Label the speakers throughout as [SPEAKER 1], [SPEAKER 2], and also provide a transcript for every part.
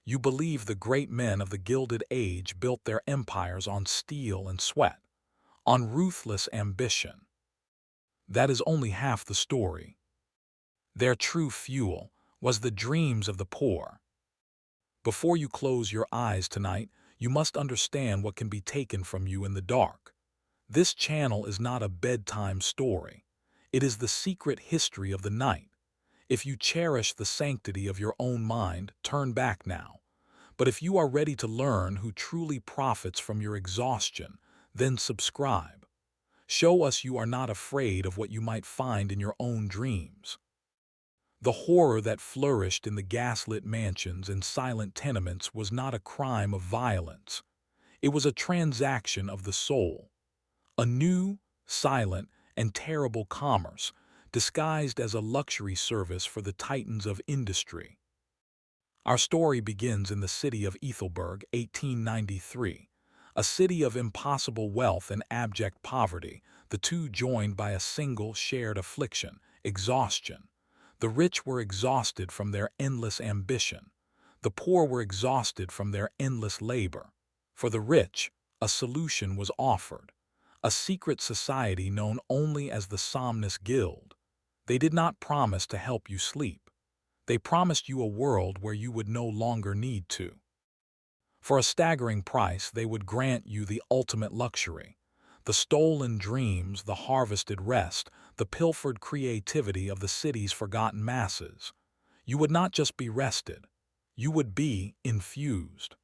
[SPEAKER 1] You believe the great men of the Gilded Age built their empires on steel and sweat, on ruthless ambition. That is only half the story. Their true fuel was the dreams of the poor. Before you close your eyes tonight, you must understand what can be taken from you in the dark. This channel is not a bedtime story. It is the secret history of the night. If you cherish the sanctity of your own mind, turn back now. But if you are ready to learn who truly profits from your exhaustion, then subscribe. Show us you are not afraid of what you might find in your own dreams. The horror that flourished in the gaslit mansions and silent tenements was not a crime of violence. It was a transaction of the soul. A new, silent, and terrible commerce, disguised as a luxury service for the titans of industry. Our story begins in the city of Ethelberg, 1893, a city of impossible wealth and abject poverty, the two joined by a single shared affliction, exhaustion. The rich were exhausted from their endless ambition. The poor were exhausted from their endless labor. For the rich, a solution was offered, a secret society known only as the Somnus Guild. They did not promise to help you sleep. They promised you a world where you would no longer need to. For a staggering price, they would grant you the ultimate luxury, the stolen dreams, the harvested rest, the pilfered creativity of the city's forgotten masses. You would not just be rested, you would be infused.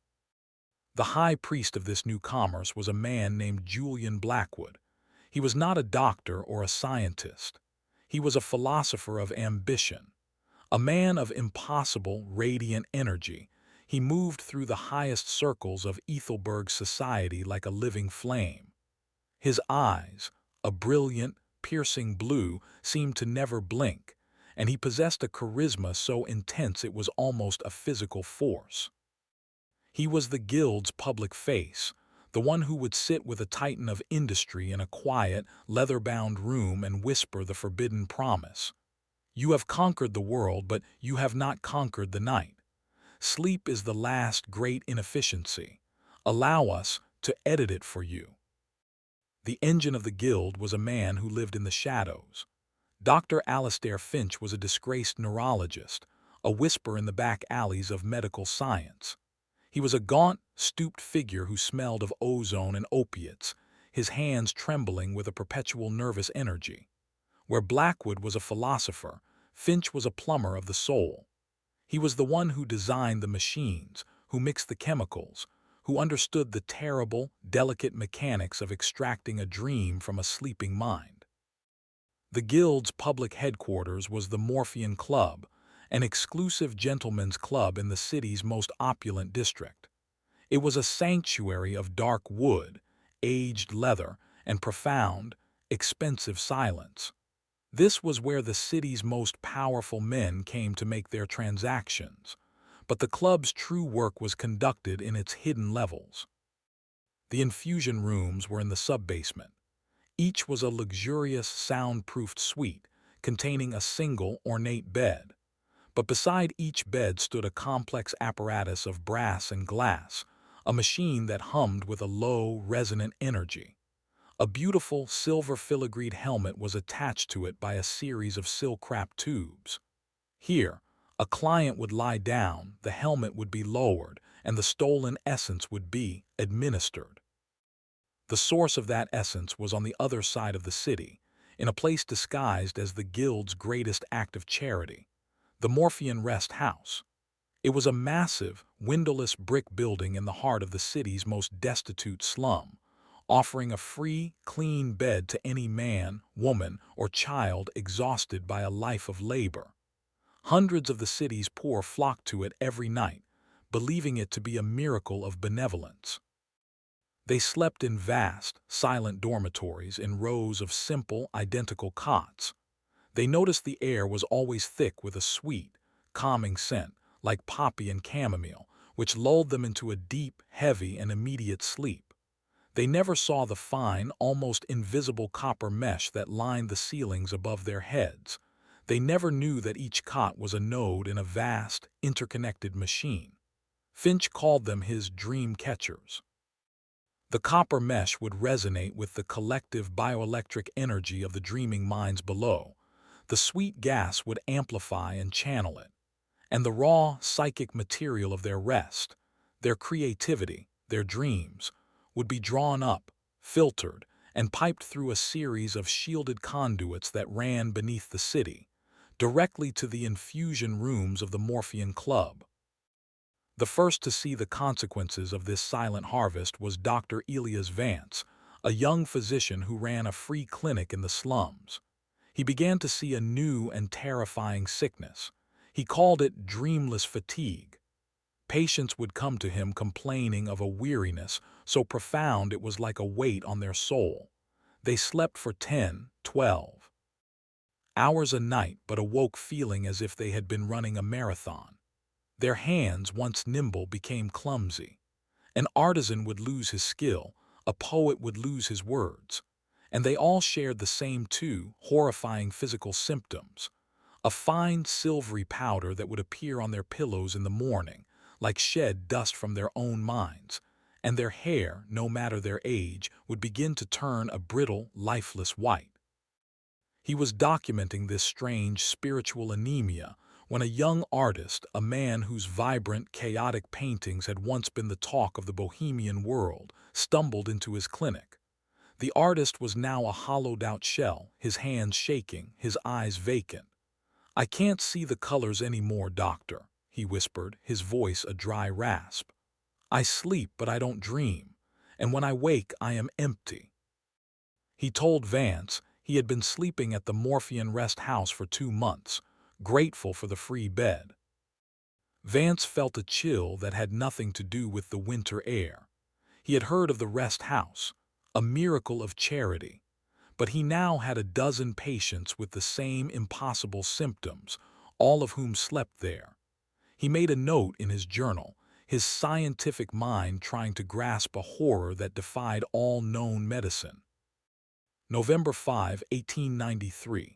[SPEAKER 1] The high priest of this new commerce was a man named Julian Blackwood. He was not a doctor or a scientist. He was a philosopher of ambition, a man of impossible, radiant energy. He moved through the highest circles of Ethelberg society like a living flame. His eyes, a brilliant, piercing blue, seemed to never blink, and he possessed a charisma so intense it was almost a physical force. He was the guild's public face, the one who would sit with a titan of industry in a quiet, leather-bound room and whisper the forbidden promise. You have conquered the world, but you have not conquered the night. Sleep is the last great inefficiency. Allow us to edit it for you. The engine of the guild was a man who lived in the shadows. Dr. Alastair Finch was a disgraced neurologist, a whisper in the back alleys of medical science. He was a gaunt, stooped figure who smelled of ozone and opiates, his hands trembling with a perpetual nervous energy. Where Blackwood was a philosopher, Finch was a plumber of the soul. He was the one who designed the machines, who mixed the chemicals, who understood the terrible, delicate mechanics of extracting a dream from a sleeping mind. The guild's public headquarters was the Morphean Club, an exclusive gentlemen's club in the city's most opulent district. It was a sanctuary of dark wood, aged leather, and profound, expensive silence. This was where the city's most powerful men came to make their transactions, but the club's true work was conducted in its hidden levels. The infusion rooms were in the sub-basement. Each was a luxurious, soundproofed suite containing a single, ornate bed. But beside each bed stood a complex apparatus of brass and glass, a machine that hummed with a low, resonant energy. A beautiful, silver filigreed helmet was attached to it by a series of silk-wrapped tubes. Here, a client would lie down, the helmet would be lowered, and the stolen essence would be administered. The source of that essence was on the other side of the city, in a place disguised as the guild's greatest act of charity, the Morphean Rest House. It was a massive, windowless brick building in the heart of the city's most destitute slum, offering a free, clean bed to any man, woman, or child exhausted by a life of labor. Hundreds of the city's poor flocked to it every night, believing it to be a miracle of benevolence. They slept in vast, silent dormitories in rows of simple, identical cots. They noticed the air was always thick with a sweet, calming scent, like poppy and chamomile, which lulled them into a deep, heavy, and immediate sleep. They never saw the fine, almost invisible copper mesh that lined the ceilings above their heads. They never knew that each cot was a node in a vast, interconnected machine. Finch called them his dream catchers. The copper mesh would resonate with the collective bioelectric energy of the dreaming minds below. The sweet gas would amplify and channel it. And the raw, psychic material of their rest, their creativity, their dreams, would be drawn up, filtered, and piped through a series of shielded conduits that ran beneath the city, directly to the infusion rooms of the Morphean Club. The first to see the consequences of this silent harvest was Dr. Elias Vance, a young physician who ran a free clinic in the slums. He began to see a new and terrifying sickness. He called it dreamless fatigue. Patients would come to him complaining of a weariness so profound it was like a weight on their soul. They slept for 10, 12 hours a night but awoke feeling as if they had been running a marathon. Their hands, once nimble, became clumsy. An artisan would lose his skill, a poet would lose his words. And they all shared the same two horrifying physical symptoms: a fine silvery powder that would appear on their pillows in the morning, like shed dust from their own minds, and their hair, no matter their age, would begin to turn a brittle, lifeless white. He was documenting this strange spiritual anemia when a young artist, a man whose vibrant, chaotic paintings had once been the talk of the bohemian world, stumbled into his clinic. The artist was now a hollowed-out shell, his hands shaking, his eyes vacant. "I can't see the colors anymore, doctor," he whispered, his voice a dry rasp. "I sleep, but I don't dream, and when I wake I am empty." He told Vance he had been sleeping at the Morphean Rest House for 2 months, grateful for the free bed. Vance felt a chill that had nothing to do with the winter air. He had heard of the rest house, a miracle of charity, but he now had a dozen patients with the same impossible symptoms, all of whom slept there. He made a note in his journal, his scientific mind trying to grasp a horror that defied all known medicine. November 5, 1893.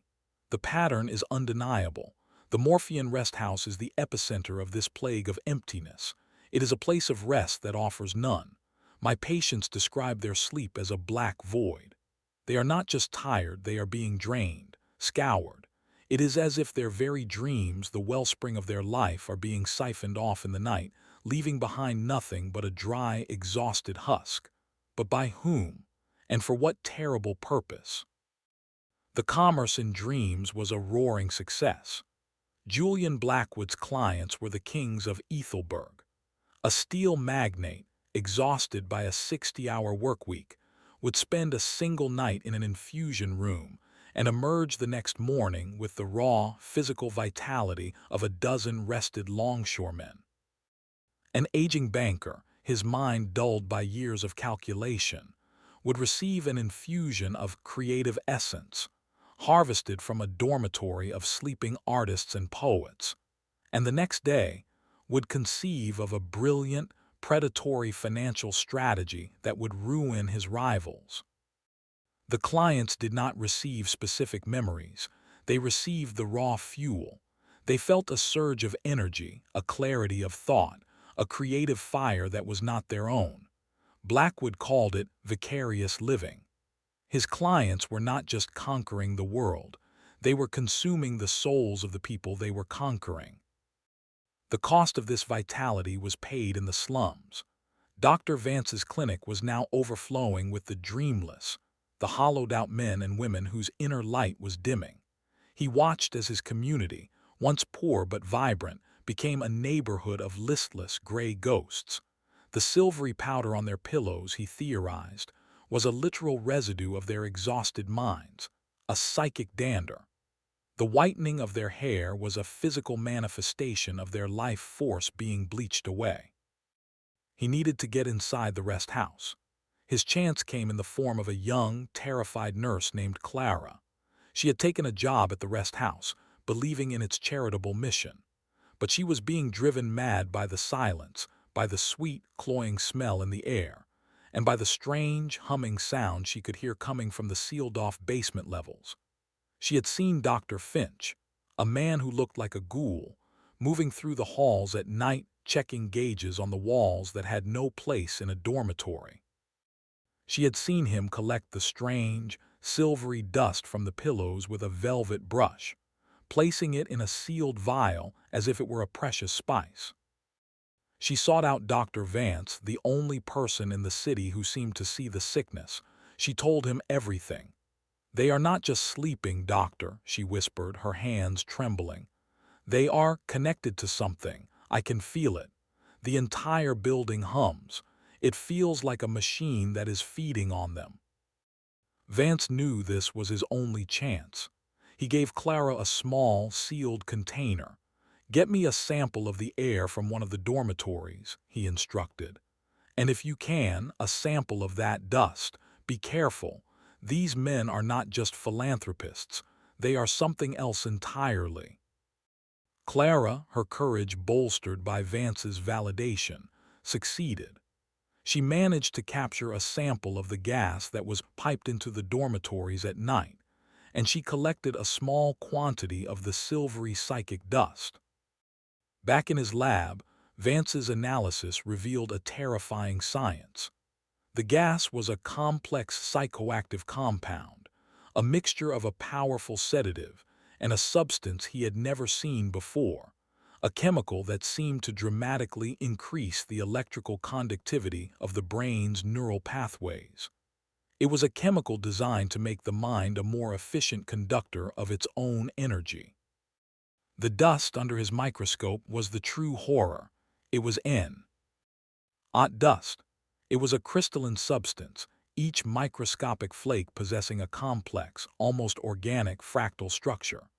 [SPEAKER 1] The pattern is undeniable. The Morphean Rest House is the epicenter of this plague of emptiness. It is a place of rest that offers none. My patients describe their sleep as a black void. They are not just tired, they are being drained, scoured. It is as if their very dreams, the wellspring of their life, are being siphoned off in the night, leaving behind nothing but a dry, exhausted husk. But by whom? And for what terrible purpose? The commerce in dreams was a roaring success. Julian Blackwood's clients were the kings of Ethelberg. A steel magnate, exhausted by a 60-hour workweek, would spend a single night in an infusion room and emerge the next morning with the raw, physical vitality of a dozen rested longshoremen. An aging banker, his mind dulled by years of calculation, would receive an infusion of creative essence, harvested from a dormitory of sleeping artists and poets, and the next day would conceive of a brilliant, predatory financial strategy that would ruin his rivals. The clients did not receive specific memories, they received the raw fuel. They felt a surge of energy, a clarity of thought, a creative fire that was not their own. Blackwood called it vicarious living. His clients were not just conquering the world, they were consuming the souls of the people they were conquering. The cost of this vitality was paid in the slums. Dr. Vance's clinic was now overflowing with the dreamless, the hollowed-out men and women whose inner light was dimming. He watched as his community, once poor but vibrant, became a neighborhood of listless, gray ghosts. The silvery powder on their pillows, he theorized, was a literal residue of their exhausted minds, a psychic dander. The whitening of their hair was a physical manifestation of their life force being bleached away. He needed to get inside the rest house. His chance came in the form of a young, terrified nurse named Clara. She had taken a job at the rest house, believing in its charitable mission. But she was being driven mad by the silence, by the sweet, cloying smell in the air, and by the strange, humming sound she could hear coming from the sealed-off basement levels. She had seen Dr. Finch, a man who looked like a ghoul, moving through the halls at night, checking gauges on the walls that had no place in a dormitory. She had seen him collect the strange, silvery dust from the pillows with a velvet brush, placing it in a sealed vial as if it were a precious spice. She sought out Dr. Vance, the only person in the city who seemed to see the sickness. She told him everything. "They are not just sleeping, doctor," she whispered, her hands trembling. "They are connected to something. I can feel it. The entire building hums. It feels like a machine that is feeding on them." Vance knew this was his only chance. He gave Clara a small, sealed container. "Get me a sample of the air from one of the dormitories," he instructed. "And if you can, a sample of that dust. Be careful. These men are not just philanthropists. They are something else entirely." Clara, her courage bolstered by Vance's validation, succeeded. She managed to capture a sample of the gas that was piped into the dormitories at night, and she collected a small quantity of the silvery psychic dust. Back in his lab, Vance's analysis revealed a terrifying science. The gas was a complex psychoactive compound, a mixture of a powerful sedative and a substance he had never seen before, a chemical that seemed to dramatically increase the electrical conductivity of the brain's neural pathways. It was a chemical designed to make the mind a more efficient conductor of its own energy. The dust under his microscope was the true horror. It was hot dust. It was a crystalline substance, each microscopic flake possessing a complex, almost organic fractal structure.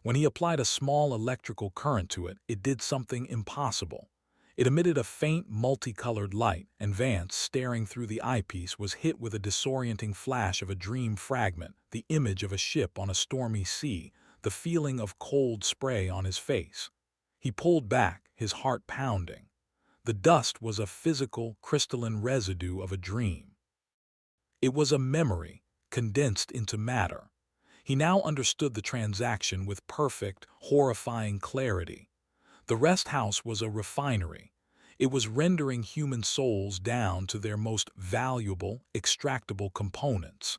[SPEAKER 1] When he applied a small electrical current to it, it did something impossible. It emitted a faint, multicolored light, and Vance, staring through the eyepiece, was hit with a disorienting flash of a dream fragment, the image of a ship on a stormy sea, the feeling of cold spray on his face. He pulled back, his heart pounding. The dust was a physical, crystalline residue of a dream. It was a memory, condensed into matter. He now understood the transaction with perfect, horrifying clarity. The rest house was a refinery. It was rendering human souls down to their most valuable, extractable components.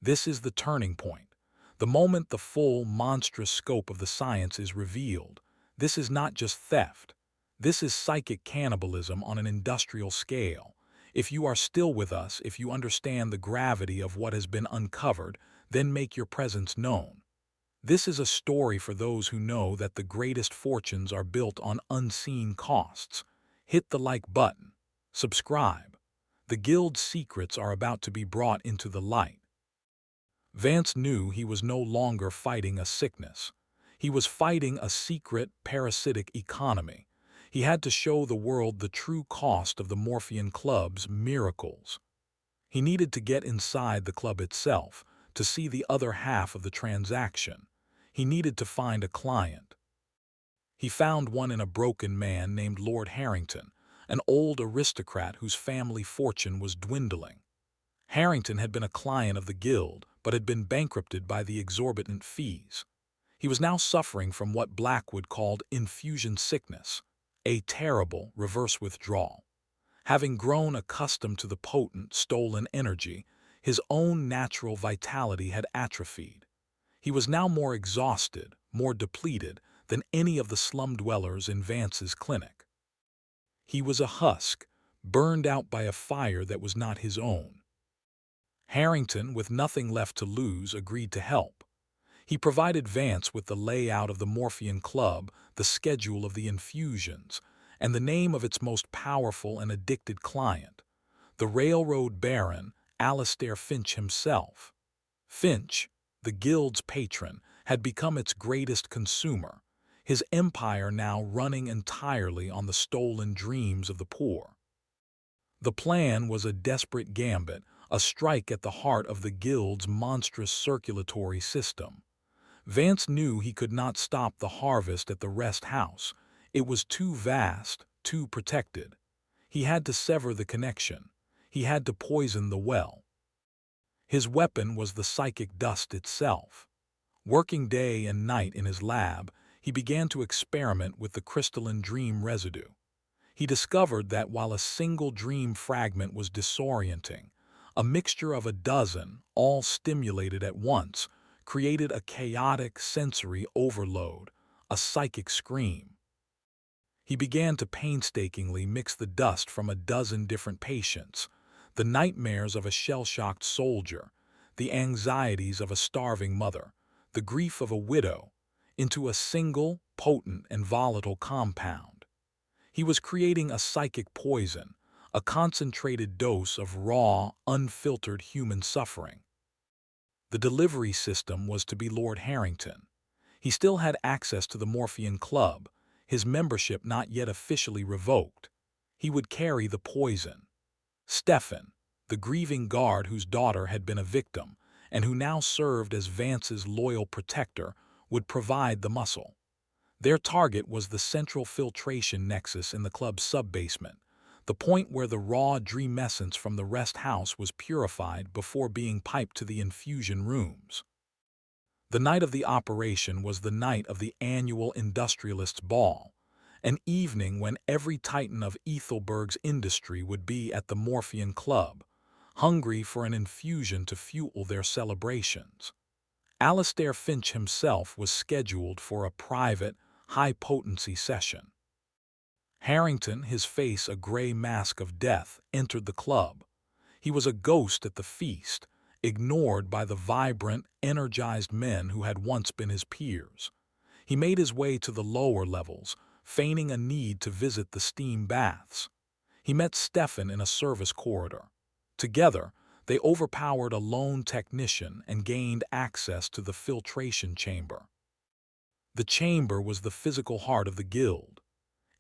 [SPEAKER 1] This is the turning point. The moment the full, monstrous scope of the science is revealed, this is not just theft. This is psychic cannibalism on an industrial scale. If you are still with us, if you understand the gravity of what has been uncovered, then make your presence known. This is a story for those who know that the greatest fortunes are built on unseen costs. Hit the like button. Subscribe. The Guild's secrets are about to be brought into the light. Vance knew he was no longer fighting a sickness. He was fighting a secret, parasitic economy. He had to show the world the true cost of the Morphean Club's miracles. He needed to get inside the club itself, to see the other half of the transaction. He needed to find a client. He found one in a broken man named Lord Harrington, an old aristocrat whose family fortune was dwindling. Harrington had been a client of the Guild, but had been bankrupted by the exorbitant fees. He was now suffering from what Blackwood called infusion sickness, a terrible reverse withdrawal. Having grown accustomed to the potent, stolen energy, his own natural vitality had atrophied. He was now more exhausted, more depleted than any of the slum dwellers in Vance's clinic. He was a husk, burned out by a fire that was not his own. Harrington, with nothing left to lose, agreed to help. He provided Vance with the layout of the Morphean Club, the schedule of the infusions, and the name of its most powerful and addicted client, the railroad baron, Alastair Finch himself. Finch, the Guild's patron, had become its greatest consumer, his empire now running entirely on the stolen dreams of the poor. The plan was a desperate gambit, a strike at the heart of the Guild's monstrous circulatory system. Vance knew he could not stop the harvest at the rest house. It was too vast, too protected. He had to sever the connection. He had to poison the well. His weapon was the psychic dust itself. Working day and night in his lab, he began to experiment with the crystalline dream residue. He discovered that while a single dream fragment was disorienting, a mixture of a dozen, all stimulated at once, created a chaotic sensory overload, a psychic scream. He began to painstakingly mix the dust from a dozen different patients, the nightmares of a shell-shocked soldier, the anxieties of a starving mother, the grief of a widow, into a single, potent and volatile compound. He was creating a psychic poison, a concentrated dose of raw, unfiltered human suffering. The delivery system was to be Lord Harrington. He still had access to the Morphean Club, his membership not yet officially revoked. He would carry the poison. Stefan, the grieving guard whose daughter had been a victim, and who now served as Vance's loyal protector, would provide the muscle. Their target was the central filtration nexus in the club's sub-basement, the point where the raw dream essence from the rest house was purified before being piped to the infusion rooms. The night of the operation was the night of the annual Industrialists' Ball, an evening when every titan of Ethelberg's industry would be at the Morphean Club, hungry for an infusion to fuel their celebrations. Alistair Finch himself was scheduled for a private, high-potency session. Harrington, his face a gray mask of death, entered the club. He was a ghost at the feast, ignored by the vibrant, energized men who had once been his peers. He made his way to the lower levels, feigning a need to visit the steam baths. He met Stefan in a service corridor. Together, they overpowered a lone technician and gained access to the filtration chamber. The chamber was the physical heart of the guild.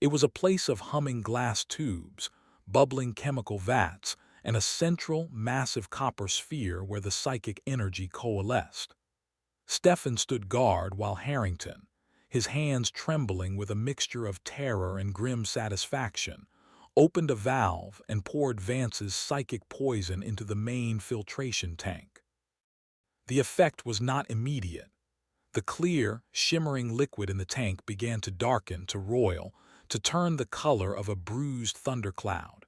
[SPEAKER 1] It was a place of humming glass tubes, bubbling chemical vats, and a central, massive copper sphere where the psychic energy coalesced. Stefan stood guard while Harrington, his hands trembling with a mixture of terror and grim satisfaction, opened a valve and poured Vance's psychic poison into the main filtration tank. The effect was not immediate. The clear, shimmering liquid in the tank began to darken to royal, to turn the color of a bruised thundercloud.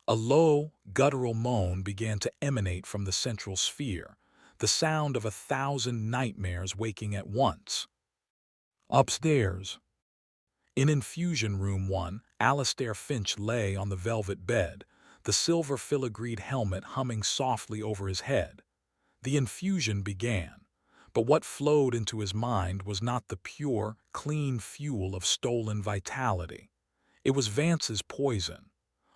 [SPEAKER 1] A low, guttural moan began to emanate from the central sphere, the sound of 1,000 nightmares waking at once. Upstairs, in Infusion Room 1, Alistair Finch lay on the velvet bed, the silver filigreed helmet humming softly over his head. The infusion began, but what flowed into his mind was not the pure, clean fuel of stolen vitality. It was Vance's poison,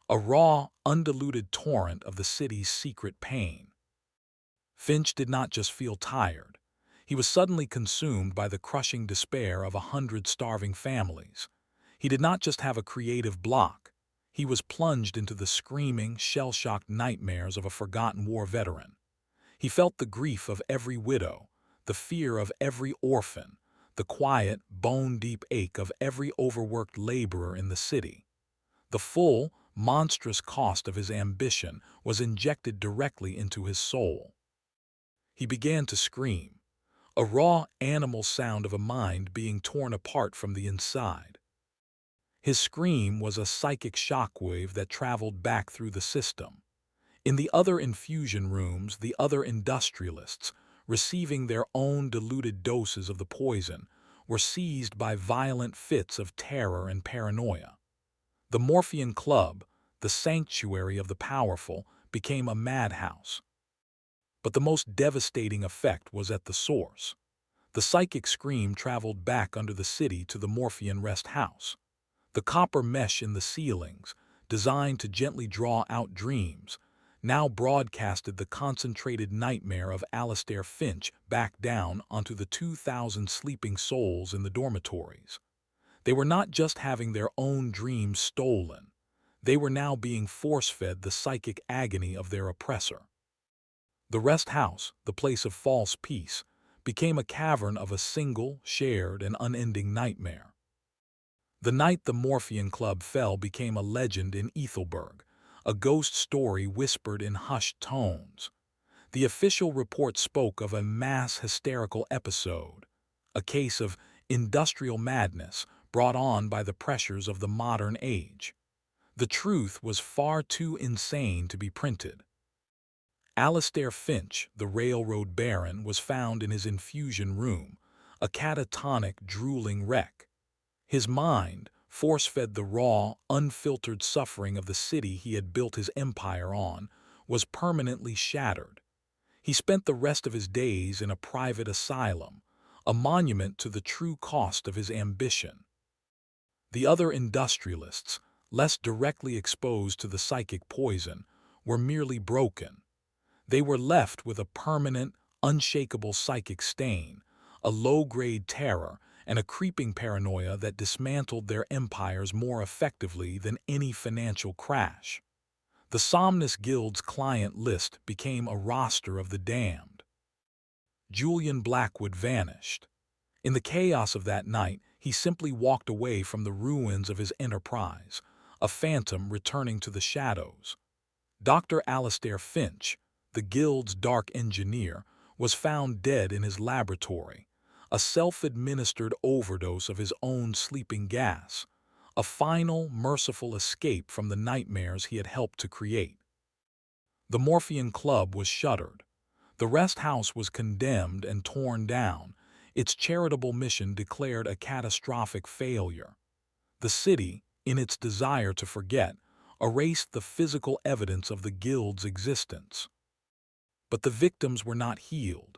[SPEAKER 1] a raw, undiluted torrent of the city's secret pain. Finch did not just feel tired. He was suddenly consumed by the crushing despair of 100 starving families. He did not just have a creative block. He was plunged into the screaming, shell-shocked nightmares of a forgotten war veteran. He felt the grief of every widow, the fear of every orphan, the quiet, bone-deep ache of every overworked laborer in the city. The full, monstrous cost of his ambition was injected directly into his soul. He began to scream, a raw animal sound of a mind being torn apart from the inside. His scream was a psychic shockwave that traveled back through the system. In the other infusion rooms, the other industrialists, receiving their own diluted doses of the poison, were seized by violent fits of terror and paranoia. The Morphean Club, the sanctuary of the powerful, became a madhouse. But the most devastating effect was at the source. The psychic scream traveled back under the city to the Morphean Rest House. The copper mesh in the ceilings, designed to gently draw out dreams, now broadcasted the concentrated nightmare of Alistair Finch back down onto the 2,000 sleeping souls in the dormitories. They were not just having their own dreams stolen. They were now being force-fed the psychic agony of their oppressor. The rest house, the place of false peace, became a cavern of a single, shared, and unending nightmare. The night the Morphean Club fell became a legend in Ethelberg, a ghost story whispered in hushed tones. The official report spoke of a mass hysterical episode, a case of industrial madness brought on by the pressures of the modern age. The truth was far too insane to be printed. Alastair Finch, the railroad baron, was found in his infusion room, a catatonic, drooling wreck. His mind, force-fed the raw, unfiltered suffering of the city he had built his empire on, was permanently shattered. He spent the rest of his days in a private asylum, a monument to the true cost of his ambition. The other industrialists, less directly exposed to the psychic poison, were merely broken. They were left with a permanent, unshakable psychic stain, a low-grade terror, and a creeping paranoia that dismantled their empires more effectively than any financial crash. The Somnus Guild's client list became a roster of the damned. Julian Blackwood vanished. In the chaos of that night, he simply walked away from the ruins of his enterprise, a phantom returning to the shadows. Dr. Alastair Finch, the Guild's dark engineer, was found dead in his laboratory, a self-administered overdose of his own sleeping gas, a final, merciful escape from the nightmares he had helped to create. The Morphean Club was shuttered. The rest house was condemned and torn down, its charitable mission declared a catastrophic failure. The city, in its desire to forget, erased the physical evidence of the Guild's existence. But the victims were not healed.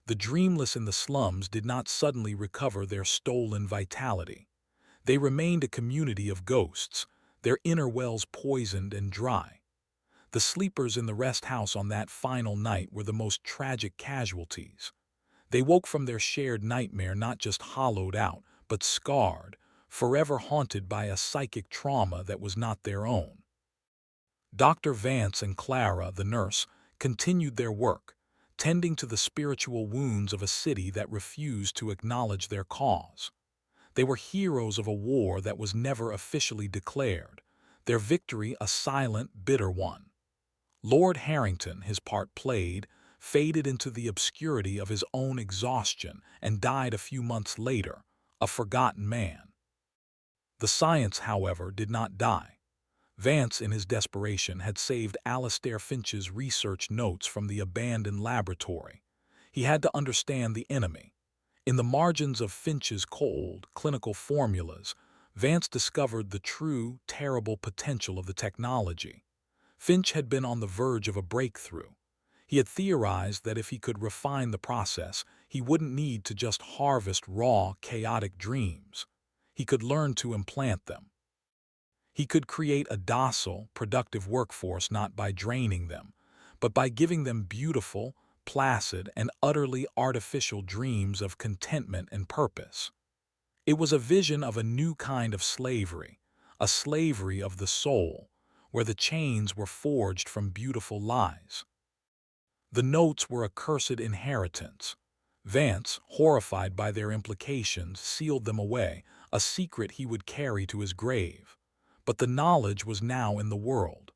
[SPEAKER 1] The dreamless in the slums did not suddenly recover their stolen vitality. They remained a community of ghosts, their inner wells poisoned and dry. The sleepers in the rest house on that final night were the most tragic casualties. They woke from their shared nightmare not just hollowed out, but scarred, forever haunted by a psychic trauma that was not their own. Dr. Vance and Clara, the nurse, continued their work, tending to the spiritual wounds of a city that refused to acknowledge their cause. They were heroes of a war that was never officially declared, their victory a silent, bitter one. Lord Harrington, his part played, faded into the obscurity of his own exhaustion and died a few months later, a forgotten man. The science, however, did not die. Vance, in his desperation, had saved Alastair Finch's research notes from the abandoned laboratory. He had to understand the enemy. In the margins of Finch's cold, clinical formulas, Vance discovered the true, terrible potential of the technology. Finch had been on the verge of a breakthrough. He had theorized that if he could refine the process, he wouldn't need to just harvest raw, chaotic dreams. He could learn to implant them. He could create a docile, productive workforce not by draining them, but by giving them beautiful, placid, and utterly artificial dreams of contentment and purpose. It was a vision of a new kind of slavery, a slavery of the soul, where the chains were forged from beautiful lies. The notes were a cursed inheritance. Vance, horrified by their implications, sealed them away, a secret he would carry to his grave. But the knowledge was now in the world.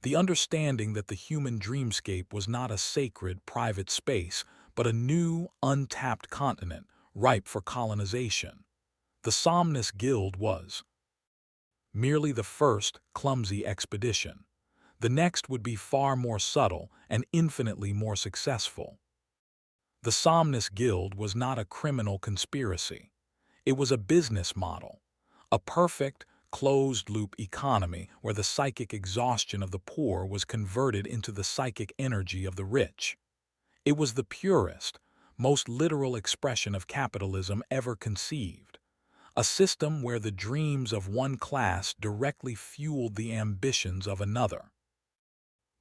[SPEAKER 1] The understanding that the human dreamscape was not a sacred, private space, but a new, untapped continent, ripe for colonization. The Somnus Guild was merely the first, clumsy expedition. The next would be far more subtle and infinitely more successful. The Somnus Guild was not a criminal conspiracy. It was a business model, a perfect, closed-loop economy where the psychic exhaustion of the poor was converted into the psychic energy of the rich. It was the purest, most literal expression of capitalism ever conceived, a system where the dreams of one class directly fueled the ambitions of another.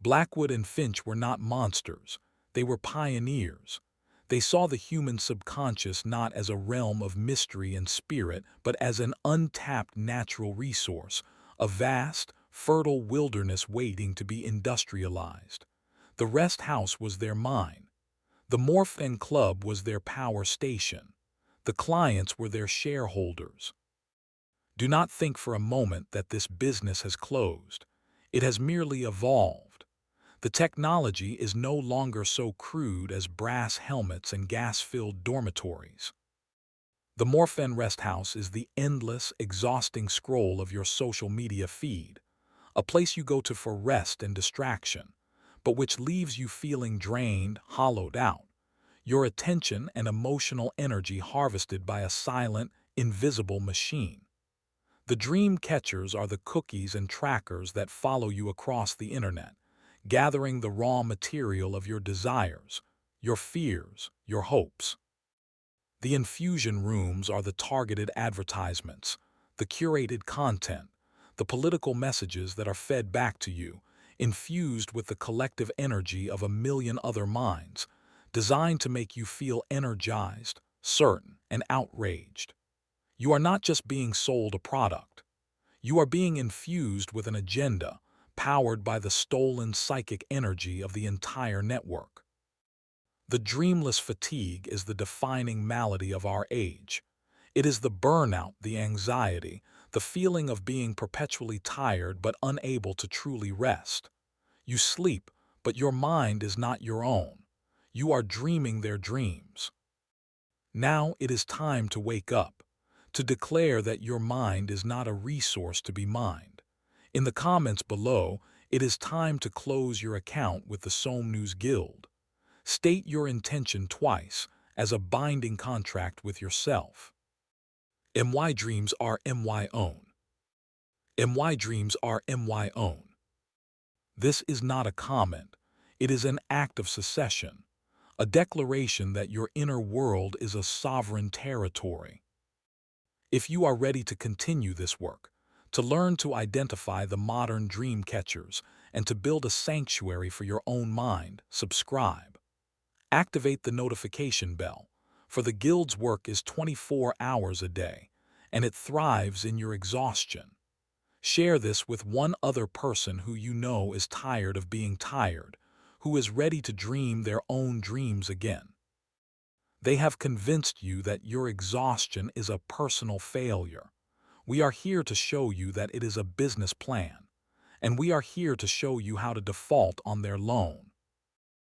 [SPEAKER 1] Blackwood and Finch were not monsters, they were pioneers. They saw the human subconscious not as a realm of mystery and spirit, but as an untapped natural resource, a vast, fertile wilderness waiting to be industrialized. The rest house was their mine. The Morphean Club was their power station. The clients were their shareholders. Do not think for a moment that this business has closed. It has merely evolved. The technology is no longer so crude as brass helmets and gas-filled dormitories. The Morphean Rest House is the endless, exhausting scroll of your social media feed, a place you go to for rest and distraction, but which leaves you feeling drained, hollowed out, your attention and emotional energy harvested by a silent, invisible machine. The dream catchers are the cookies and trackers that follow you across the internet, gathering the raw material of your desires, your fears, your hopes. The infusion rooms are the targeted advertisements, the curated content, the political messages that are fed back to you, infused with the collective energy of a million other minds, designed to make you feel energized, certain, and outraged. You are not just being sold a product. You are being infused with an agenda, powered by the stolen psychic energy of the entire network. The dreamless fatigue is the defining malady of our age. It is the burnout, the anxiety, the feeling of being perpetually tired but unable to truly rest. You sleep, but your mind is not your own. You are dreaming their dreams. Now it is time to wake up, to declare that your mind is not a resource to be mined. In the comments below, it is time to close your account with the Somnus Guild. State your intention twice as a binding contract with yourself. My dreams are my own. My dreams are my own. This is not a comment. It is an act of secession, a declaration that your inner world is a sovereign territory. If you are ready to continue this work, to learn to identify the modern dream catchers, and to build a sanctuary for your own mind, subscribe. Activate the notification bell, for the Guild's work is 24 hours a day, and it thrives in your exhaustion. Share this with one other person who you know is tired of being tired, who is ready to dream their own dreams again. They have convinced you that your exhaustion is a personal failure. We are here to show you that it is a business plan, and we are here to show you how to default on their loan.